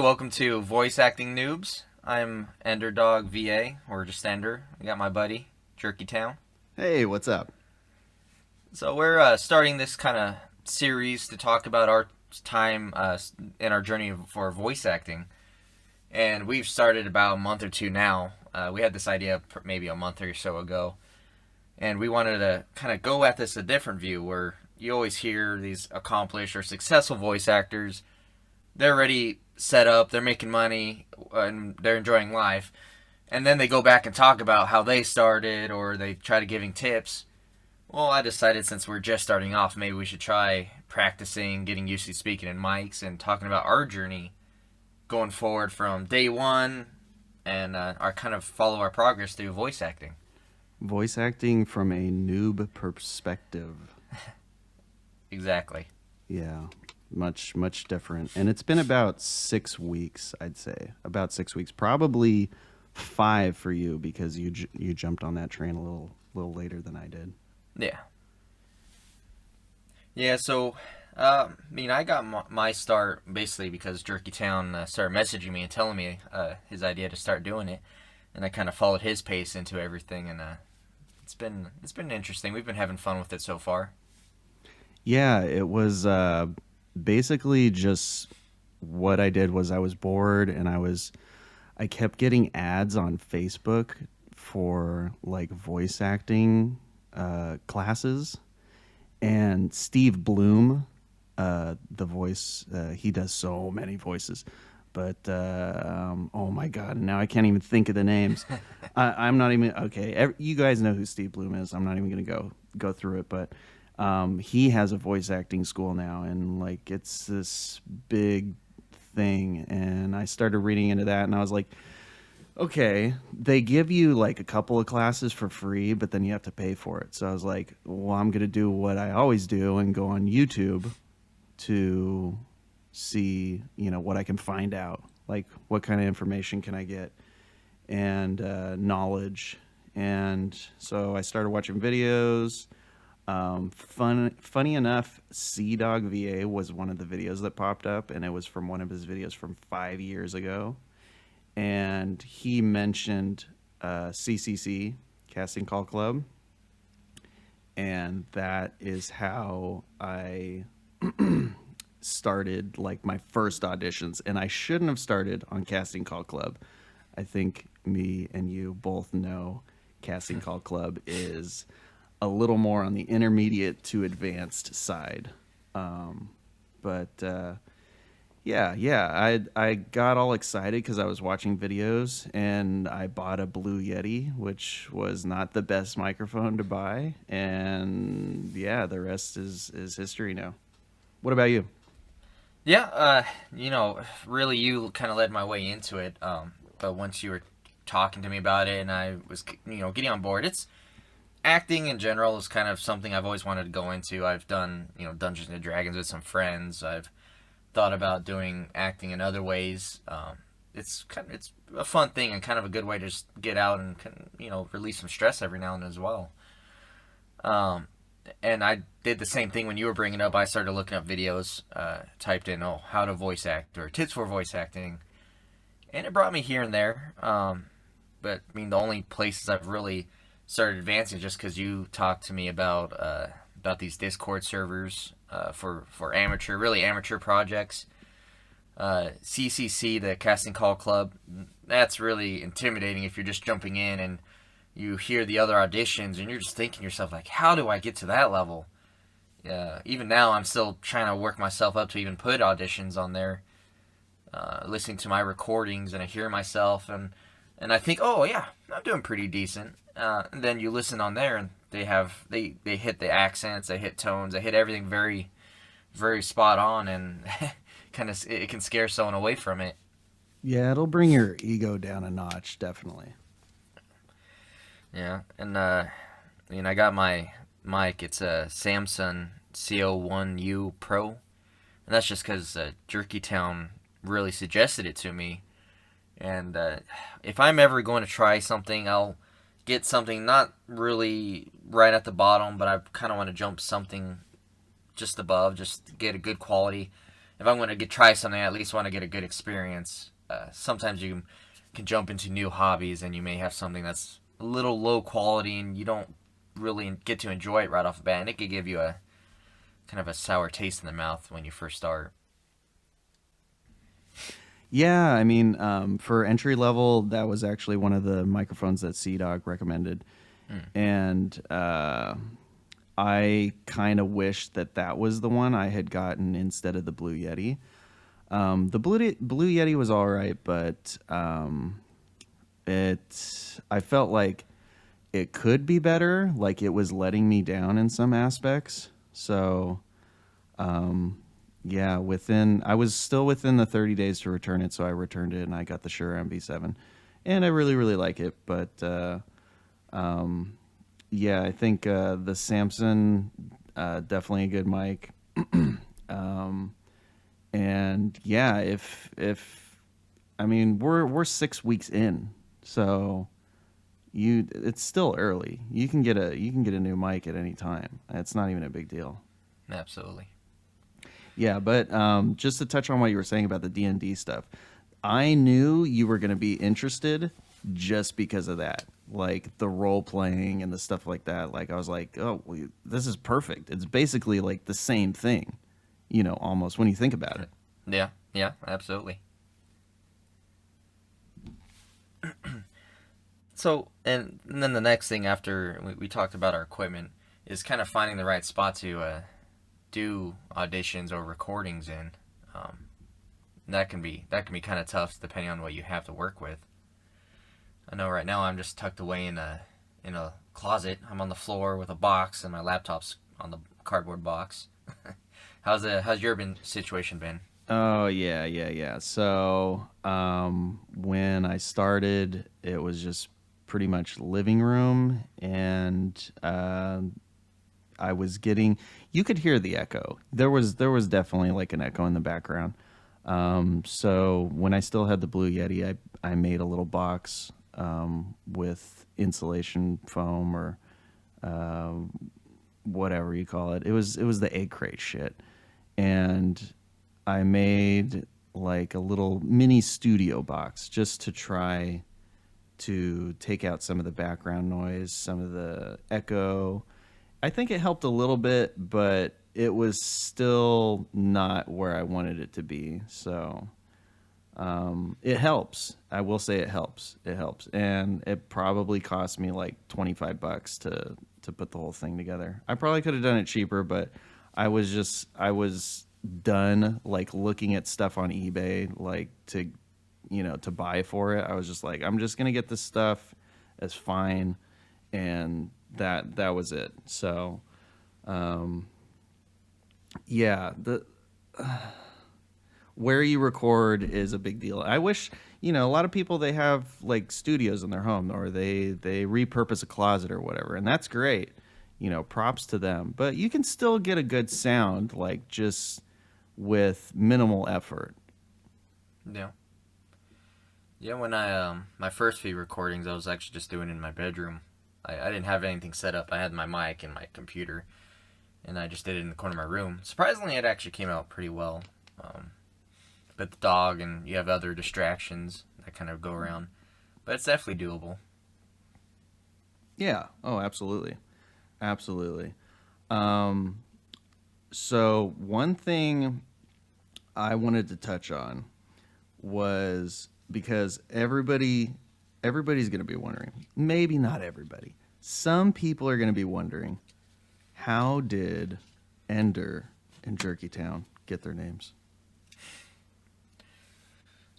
welcome to Voice Acting Noobs. I'm Enderdog VA, or just Ender. I got my buddy, JerkyTown. Hey, what's up? So we're starting this kind of series to talk about our time in our journey for voice acting. And we've started about a month or two now. We had this idea maybe a month or so ago. And we wanted to kind of go at this a different view, where you always hear these accomplished or successful voice actors. They're already set up, they're making money, and they're enjoying life. And then they go back and talk about how they started, or they try to giving tips. Well, I decided since we're just starting off, maybe we should try practicing, getting used to speaking in mics, and talking about our journey going forward from day one, and our kind of follow our progress through voice acting. Voice acting from a noob perspective. Exactly. Yeah, much different. And it's been about 6 weeks, I'd say. About 6 weeks. Probably 5 for you because you jumped on that train a little later than I did. Yeah. Yeah, so, I got my start basically because JerkyTown started messaging me and telling me his idea to start doing it. And I kind of followed his pace into everything, and it's been interesting. We've been having fun with it so far. Yeah, it was basically just what I did was I was bored and I kept getting ads on Facebook for like voice acting classes. And Steve Bloom, the voice, he does so many voices. But oh my god, now I can't even think of the names. I'm not even okay. You guys know who Steve Bloom is. I'm not even gonna go through it. But he has a voice acting school now, and like it's this big thing. And I started reading into that, and I was like, okay, they give you like a couple of classes for free, but then you have to pay for it. So I was like, well, I'm going to do what I always do and go on YouTube to see, what I can find out. Like, what kind of information can I get and knowledge. And so I started watching videos. Funny enough, Sea Dog VA was one of the videos that popped up, and it was from one of his videos from 5 years ago, and he mentioned CCC, Casting Call Club, and that is how I started like my first auditions. And I shouldn't have started on Casting Call Club. I think me and you both know Casting Call Club is a little more on the intermediate to advanced side. But I got all excited because I was watching videos, and I bought a Blue Yeti, which was not the best microphone to buy. And yeah, the rest is history now. What about you? Yeah, really you kind of led my way into it. But once you were talking to me about it and I was, getting on board, it's acting in general is kind of something I've always wanted to go into. I've done, Dungeons and Dragons with some friends. I've thought about doing acting in other ways. It's a fun thing and kind of a good way to just get out and release some stress every now and then as well. Um, and I did the same thing when you were bringing up. I started looking up videos, typed in how to voice act or tips for voice acting, and it brought me here and there. But the only places I've really started advancing just because you talked to me about these Discord servers for amateur projects. CCC, the Casting Call Club, that's really intimidating if you're just jumping in and you hear the other auditions and you're just thinking to yourself, like, how do I get to that level? Even now, I'm still trying to work myself up to even put auditions on there. Listening to my recordings and I hear myself and I think, oh yeah, I'm doing pretty decent. And then you listen on there and they hit the accents, they hit tones, they hit everything very, very spot on, and it can scare someone away from it. Yeah, it'll bring your ego down a notch, definitely. Yeah, and I got my mic. It's a Samsung CO1U Pro, and that's just because JerkyTown really suggested it to me. And if I'm ever going to try something, I'll get something not really right at the bottom, but I kind of want to jump something just above, just get a good quality. if I'm going to try something, I at least want to get a good experience. Sometimes you can jump into new hobbies and you may have something that's a little low quality and you don't really get to enjoy it right off the bat, and it could give you a kind of a sour taste in the mouth when you first start. Yeah, I mean, for entry level, that was actually one of the microphones that Sea Dog recommended, Mm. and I kind of wish that that was the one I had gotten instead of the Blue Yeti. Blue Yeti was all right, but I felt like it could be better. Like it was letting me down in some aspects. So yeah, within I was still within the 30 days to return it, so I returned it and I got the Shure MV7, and I really really like it. But yeah, I think the Samson definitely a good mic. um, and yeah, if I mean we're 6 weeks in, so it's still early. You can get a new mic at any time. It's not even a big deal. Absolutely. Yeah, but just to touch on what you were saying about the D&D stuff, I knew you were going to be interested just because of that, like the role playing and the stuff like that. Like I was like, oh, well, this is perfect. It's basically like the same thing, almost when you think about it. Yeah, yeah, absolutely. So, and then the next thing after we talked about our equipment is kind of finding the right spot to do auditions or recordings in. Um, that can be kind of tough depending on what you have to work with. I know right now I'm just tucked away in a closet. I'm on the floor with a box and my laptop's on the cardboard box. How's your situation been? Oh yeah, yeah, yeah. So when I started, it was just pretty much living room, and I was getting. You could hear the echo. There was definitely like an echo in the background. So when I still had the Blue Yeti, I made a little box with insulation foam or whatever you call it. It was the egg crate shit, and I made like a little mini studio box just to try to take out some of the background noise, some of the echo. I think it helped a little bit, but it was still not where I wanted it to be. So it helps. I will say it helps. It helps, and it probably cost me like $25 to put the whole thing together. I probably could have done it cheaper, but I was done like looking at stuff on eBay like to buy for it. I was just like, I'm just gonna get this stuff. It's fine, and that was it. So yeah, the where you record is a big deal. I wish, a lot of people they have like studios in their home or they repurpose a closet or whatever, and that's great. Props to them. But you can still get a good sound like just with minimal effort. Yeah. Yeah, when I my first few recordings, I was actually just doing it in my bedroom. I didn't have anything set up. I had my mic and my computer, and I just did it in the corner of my room. Surprisingly, it actually came out pretty well. Um, but the dog and you have other distractions that kind of go around, but it's definitely doable. Yeah. Oh, absolutely. Absolutely. Um so one thing I wanted to touch on was because everybody's going to be wondering. Maybe not everybody. Some people are going to be wondering, how did Ender and JerkyTown get their names?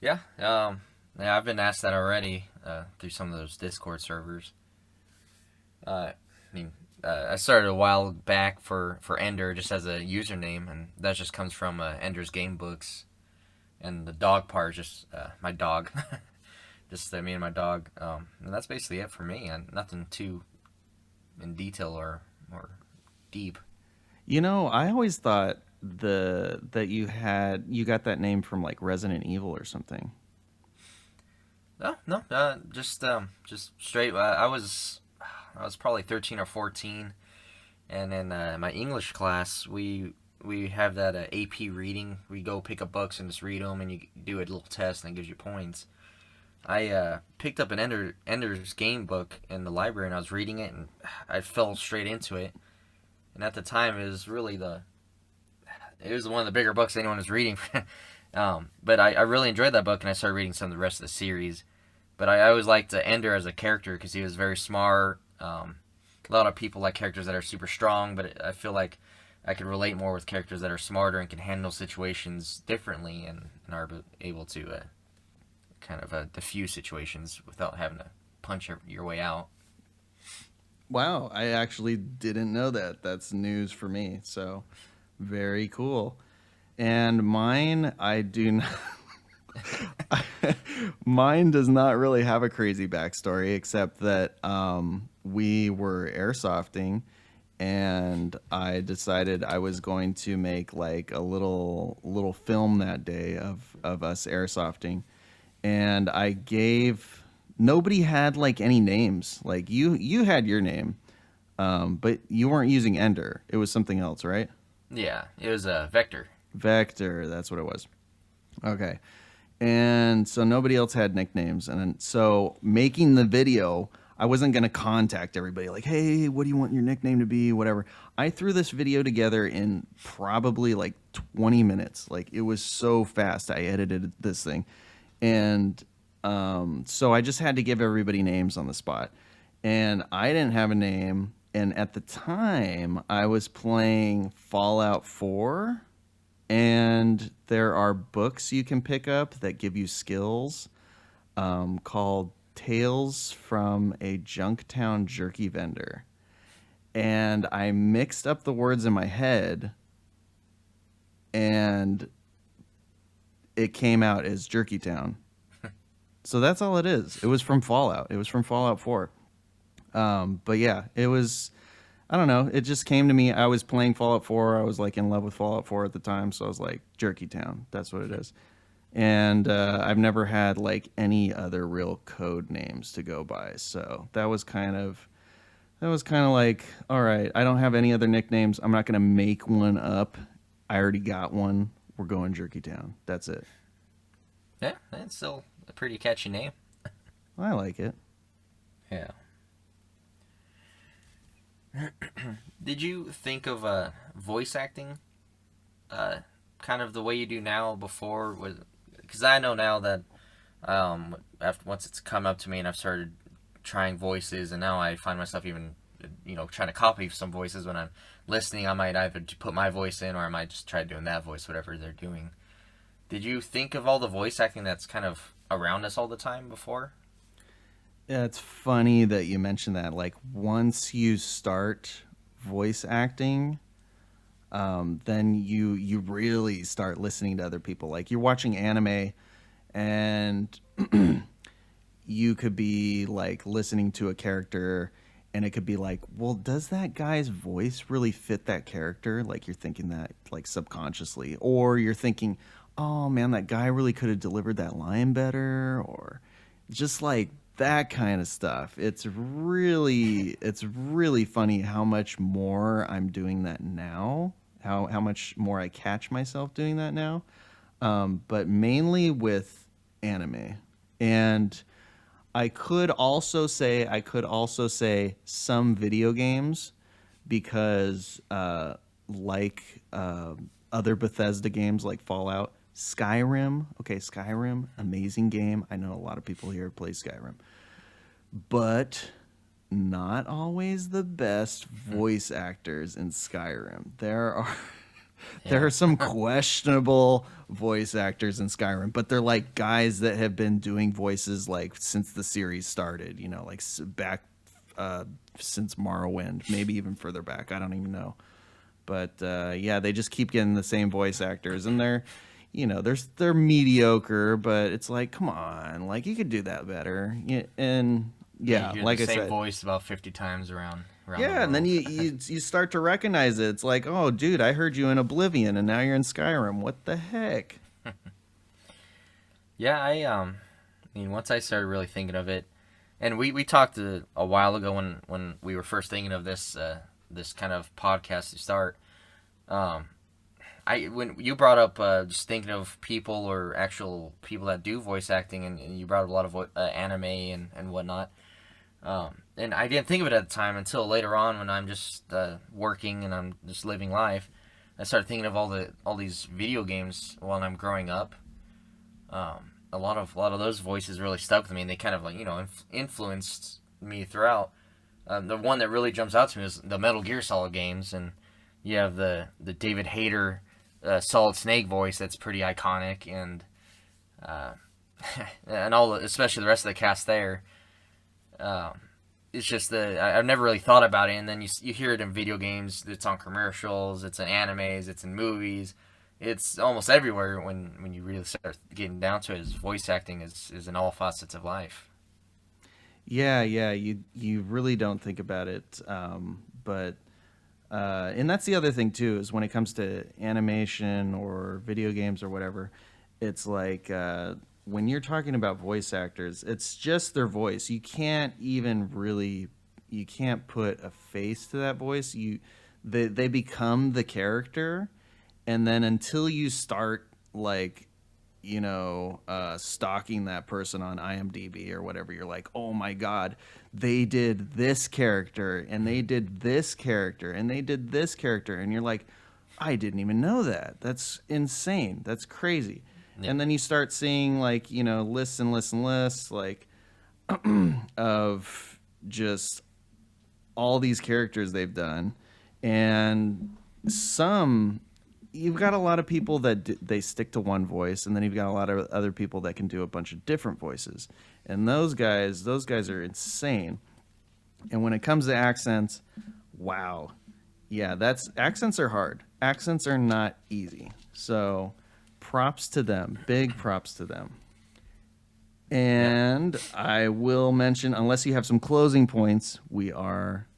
Yeah, yeah, I've been asked that already through some of those Discord servers. I mean, I started a while back for Ender just as a username, and that just comes from Ender's game books, and the dog part is just my dog, just me and my dog, and that's basically it for me. And nothing too in detail or deep. I always thought that you got that name from like Resident Evil or something. No, no, just straight. I was probably 13 or 14, and in my English class, we we have that AP reading. We go pick up books and just read them, and you do a little test, and it gives you points. I picked up an Ender's Game book in the library, and I was reading it, and I fell straight into it. And at the time, it was one of the bigger books anyone was reading. But I really enjoyed that book, and I started reading some of the rest of the series. But I always liked Ender as a character because he was very smart. A lot of people like characters that are super strong, but I feel like I could relate more with characters that are smarter and can handle situations differently and are able to kind of diffuse situations without having to punch your way out. Wow, I actually didn't know that. That's news for me. So, very cool. And mine, I do not. Mine does not really have a crazy backstory, except that we were airsofting, and I decided I was going to make like a little film that day of us airsofting, and I gave nobody had like any names. Like you had your name, but you weren't using Ender. It was something else, right? Yeah, it was a Vector. Vector, that's what it was. Okay. And so nobody else had nicknames. And then, so making the video, I wasn't going to contact everybody like, hey, what do you want your nickname to be? Whatever. I threw this video together in probably like 20 minutes. Like it was so fast. I edited this thing. And so I just had to give everybody names on the spot. And I didn't have a name. And at the time, I was playing Fallout 4, and there are books you can pick up that give you skills called Tales from a Junktown Jerky Vendor. And I mixed up the words in my head, and it came out as JerkyTown. So that's all it is. It was from Fallout. It was from Fallout 4. But yeah, it was, I don't know. It just came to me. I was playing Fallout 4. I was like in love with Fallout 4 at the time. So I was like, JerkyTown. That's what it is. And I've never had like any other real code names to go by. So that was kind of like, all right, I don't have any other nicknames. I'm not going to make one up. I already got one. We're going JerkyTown. That's it. Yeah, that's still a pretty catchy name. I like it. Yeah. Did you think of voice acting kind of the way you do now before? Because I know now that after once it's come up to me and I've started trying voices, and now I find myself even trying to copy some voices when I'm listening. I might either put my voice in, or I might just try doing that voice, whatever they're doing. Did you think of all the voice acting that's kind of around us all the time before? Yeah, it's funny that you mentioned that. Like once you start voice acting, then you really start listening to other people. Like you're watching anime, and you could be like listening to a character, and it could be like, well, does that guy's voice really fit that character? Like you're thinking that like subconsciously, or you're thinking, oh man, that guy really could have delivered that line better, or just like that kind of stuff. It's really funny how much more I'm doing that now. How much more I catch myself doing that now. But mainly with anime. And I could also say some video games, because other Bethesda games like Fallout, Skyrim. Okay, Skyrim, amazing game. I know a lot of people here play Skyrim, but not always the best voice actors in Skyrim. There Yeah. are some questionable voice actors in Skyrim, but they're like guys that have been doing voices like since the series started, like back since Morrowind, maybe even further back. I don't even know. But yeah, they just keep getting the same voice actors, and they're mediocre, but it's like, come on, like you could do that better. Yeah, and Yeah, you yeah, hear like the I same said, voice about 50 times around the yeah, and then world. you start to recognize it. It's like, oh, dude, I heard you in Oblivion, and now you're in Skyrim. What the heck? Yeah, I mean, once I started really thinking of it, and we talked a while ago when we were first thinking of this kind of podcast to start. Um, I when you brought up just thinking of people or actual people that do voice acting, and you brought up a lot of anime and whatnot. And I didn't think of it at the time until later on when I'm just working and I'm just living life. I started thinking of all these video games while I'm growing up. A lot of those voices really stuck with me, and they kind of like influenced me throughout. The one that really jumps out to me is the Metal Gear Solid games, and you have the David Hayter Solid Snake voice that's pretty iconic, and uh, and especially the rest of the cast there. Um, it's just I've never really thought about it, and then you hear it in video games. It's on commercials. It's in animes. It's in movies. It's almost everywhere when you really start getting down to it. Is voice acting is in all facets of life. Yeah, yeah, you really don't think about it, but and that's the other thing too is when it comes to animation or video games or whatever, it's like when you're talking about voice actors, it's just their voice. You can't put a face to that voice. They become the character, and then until you start like stalking that person on IMDb or whatever, you're like, oh my God, they did this character and they did this character and they did this character. And you're like, I didn't even know that. That's insane. That's crazy. Yeah. And then you start seeing like, lists and lists and lists like of just all these characters they've done. And some you've got a lot of people that they stick to one voice, and then you've got a lot of other people that can do a bunch of different voices, and those guys are insane. And when it comes to accents, wow, yeah, that's accents are hard. Accents are not easy. So props to them, big props to them. And I will mention, unless you have some closing points, we are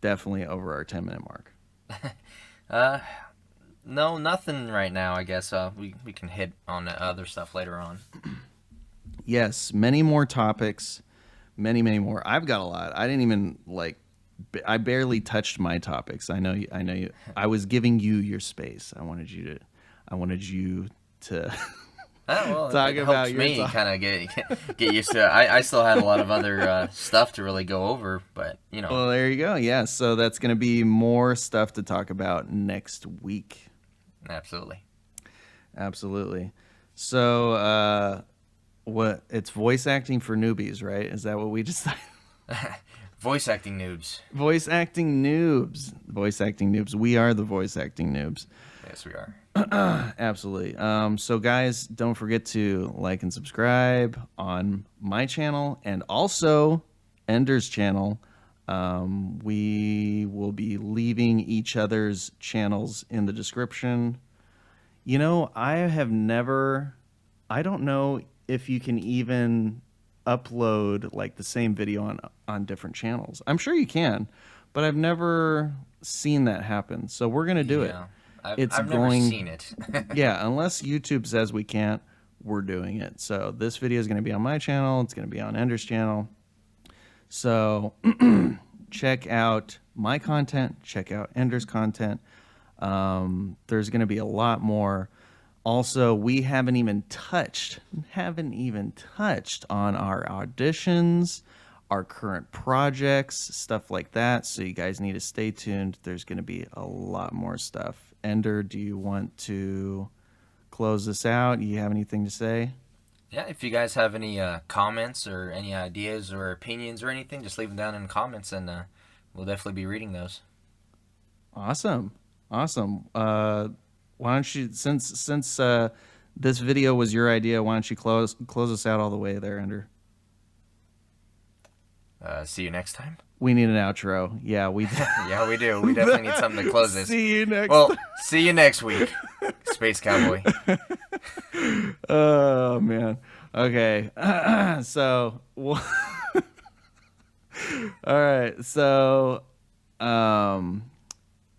definitely over our 10-minute mark. Uh, no, nothing right now. I guess we can hit on other stuff later on. Yes, many more topics, many more. I've got a lot. I didn't even I barely touched my topics. I know you. I was giving you your space. I wanted you to Well, talk it about helps your me kind of get used to it. I still had a lot of other stuff to really go over, but Well, there you go. Yeah, so that's going to be more stuff to talk about next week. absolutely. Absolutely. So, what? It's voice acting for newbies, right? Is that what we decided? Voice acting noobs. Voice acting noobs. Voice acting noobs. We are the voice acting noobs. Yes, we are. Absolutely. So guys, don't forget to like and subscribe on my channel and also Ender's channel. We will be leaving each other's channels in the description. I don't know if you can even upload like the same video on different channels. I'm sure you can, but I've never seen that happen. So we're going to do it. I've never seen it. Yeah, unless YouTube says we can't, we're doing it. So this video is going to be on my channel. It's going to be on Ender's channel. So check out my content. Check out Ender's content. There's going to be a lot more. Also, we haven't even touched on our auditions, our current projects, stuff like that. So you guys need to stay tuned. There's going to be a lot more stuff. Ender, do you want to close this out? You have anything to say? Yeah, if you guys have any comments or any ideas or opinions or anything, just leave them down in the comments, and we'll definitely be reading those. Awesome. Why don't you, since this video was your idea, why don't you close us out all the way there, Ender? See you next time. We need an outro. Yeah, we Yeah, we do. We definitely need something to close this. See you next. Well, see you next week, Space Cowboy. Oh man. Okay. So, all right. So, my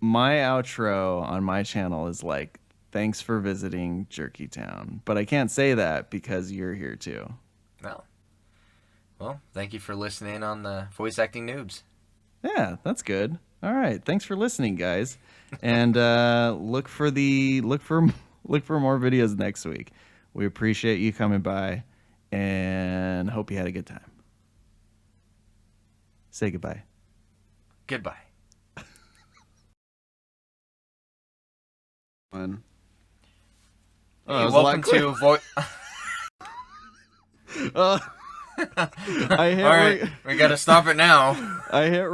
outro on my channel is like, thanks for visiting JerkyTown, but I can't say that because you're here too. No. Well, thank you for listening on the Voice Acting Noobs. Yeah, that's good. All right. Thanks for listening, guys. And look for look for more videos next week. We appreciate you coming by and hope you had a good time. Say goodbye. Goodbye. One. Hey, welcome to I hit All right, we got to stop it now. I hit